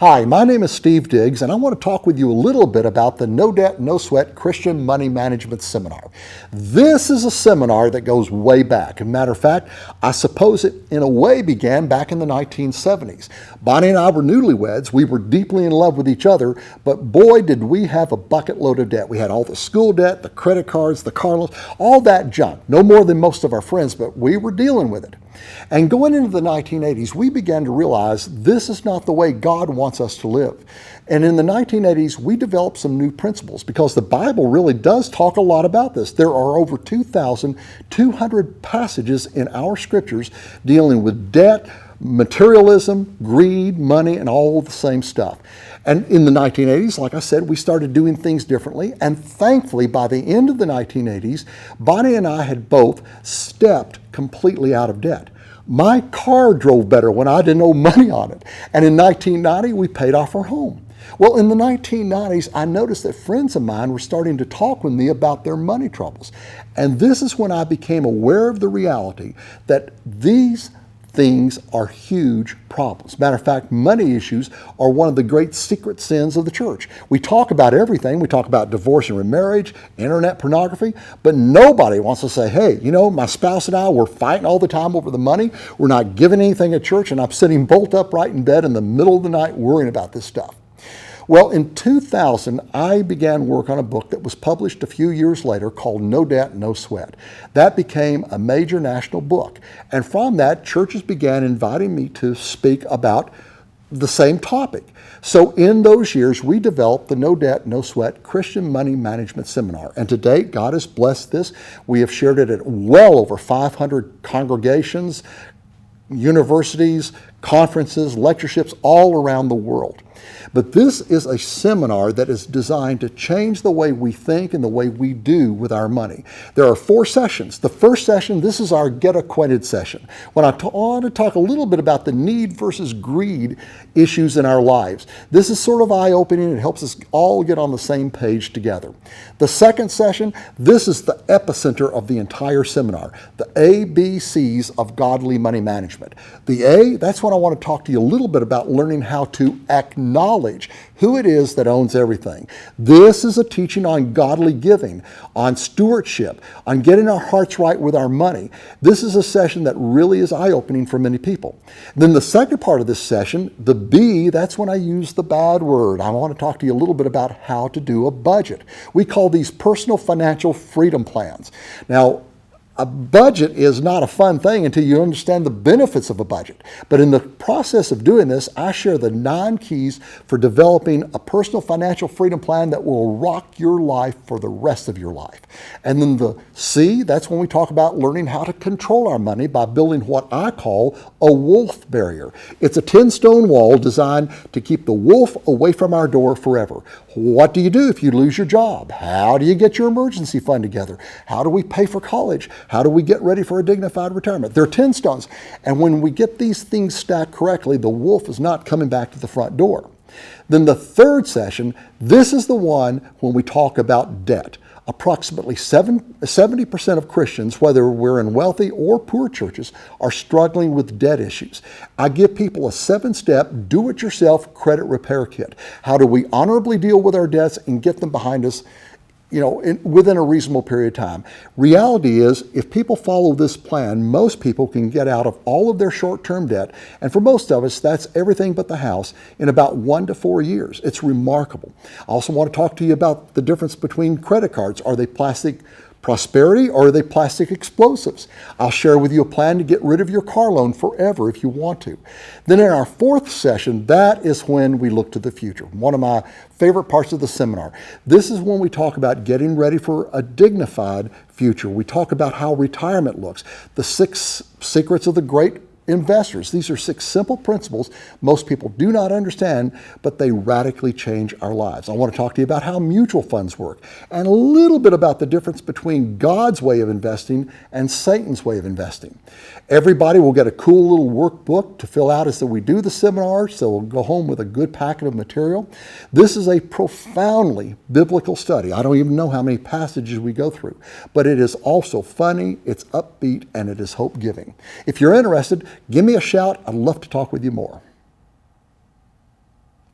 Hi, my name is Steve Diggs, and I want to talk with you a little bit about the No Debt, No Sweat Christian Money Management Seminar. This is a seminar that goes way back. As a matter of fact, I suppose it in a way began back in the 1970s. Bonnie and I were newlyweds. We were deeply in love with each other, but boy, did we have a bucket load of debt. We had all the school debt, the credit cards, the car loans, all that junk. No more than most of our friends, but we were dealing with it. And going into the 1980s, we began to realize this is not the way God wants us to live. And in the 1980s, we developed some new principles because the Bible really does talk a lot about this. There are over 2,200 passages in our scriptures dealing with debt, materialism, greed, money, and all the same stuff. And in the 1980s, like I said, we started doing things differently. And thankfully, by the end of the 1980s, Bonnie and I had both stepped completely out of debt. My car drove better when I didn't owe money on it. And in 1990, we paid off our home. Well, in the 1990s, I noticed that friends of mine were starting to talk with me about their money troubles. And this is when I became aware of the reality that these things are huge problems. Matter of fact, money issues are one of the great secret sins of the church. We talk about everything. We talk about divorce and remarriage, internet pornography, but nobody wants to say, hey, my spouse and I, we're fighting all the time over the money. We're not giving anything at church, and I'm sitting bolt upright in bed in the middle of the night worrying about this stuff. Well, in 2000, I began work on a book that was published a few years later called No Debt, No Sweat. That became a major national book. And from that, churches began inviting me to speak about the same topic. So in those years, we developed the No Debt, No Sweat Christian Money Management Seminar. And to date, God has blessed this. We have shared it at well over 500 congregations, universities, conferences, lectureships all around the world. But this is a seminar that is designed to change the way we think and the way we do with our money. There are 4 sessions. The first session, this is our Get Acquainted session. When I want to talk a little bit about the need versus greed issues in our lives. This is sort of eye-opening. It helps us all get on the same page together. The second session, this is the epicenter of the entire seminar, the ABCs of godly money management. The A, that's when I want to talk to you a little bit about learning how to acknowledge who it is that owns everything. This is a teaching on godly giving, on stewardship, on getting our hearts right with our money. This is a session that really is eye-opening for many people. Then the second part of this session, the B, that's when I use the bad word. I want to talk to you a little bit about how to do a budget. We call these personal financial freedom plans. Now, a budget is not a fun thing until you understand the benefits of a budget. But in the process of doing this, I share the 9 keys for developing a personal financial freedom plan that will rock your life for the rest of your life. And then the C, that's when we talk about learning how to control our money by building what I call a wolf barrier. It's a 10-stone wall designed to keep the wolf away from our door forever. What do you do if you lose your job? How do you get your emergency fund together? How do we pay for college? How do we get ready for a dignified retirement? There are 10 stones. And when we get these things stacked correctly, the wolf is not coming back to the front door. Then the third session, this is the one when we talk about debt. Approximately 70% of Christians, whether we're in wealthy or poor churches, are struggling with debt issues. I give people a 7-step do-it-yourself credit repair kit. How do we honorably deal with our debts and get them behind us within a reasonable period of time? Reality is, if people follow this plan, most people can get out of all of their short-term debt, and for most of us, that's everything but the house, in about 1 to 4 years. It's remarkable. I also want to talk to you about the difference between credit cards. Are they plastic prosperity or are they plastic explosives? I'll share with you a plan to get rid of your car loan forever if you want to. Then in our 4th session, that is when we look to the future. One of my favorite parts of the seminar. This is when we talk about getting ready for a dignified future. We talk about how retirement looks, the 6 secrets of the great investors. These are 6 simple principles most people do not understand, but they radically change our lives. I want to talk to you about how mutual funds work and a little bit about the difference between God's way of investing and Satan's way of investing. Everybody will get a cool little workbook to fill out as we do the seminar, so we'll go home with a good packet of material. This is a profoundly biblical study. I don't even know how many passages we go through, but it is also funny, it's upbeat, and it is hope-giving. If you're interested, give me a shout. I'd love to talk with you more.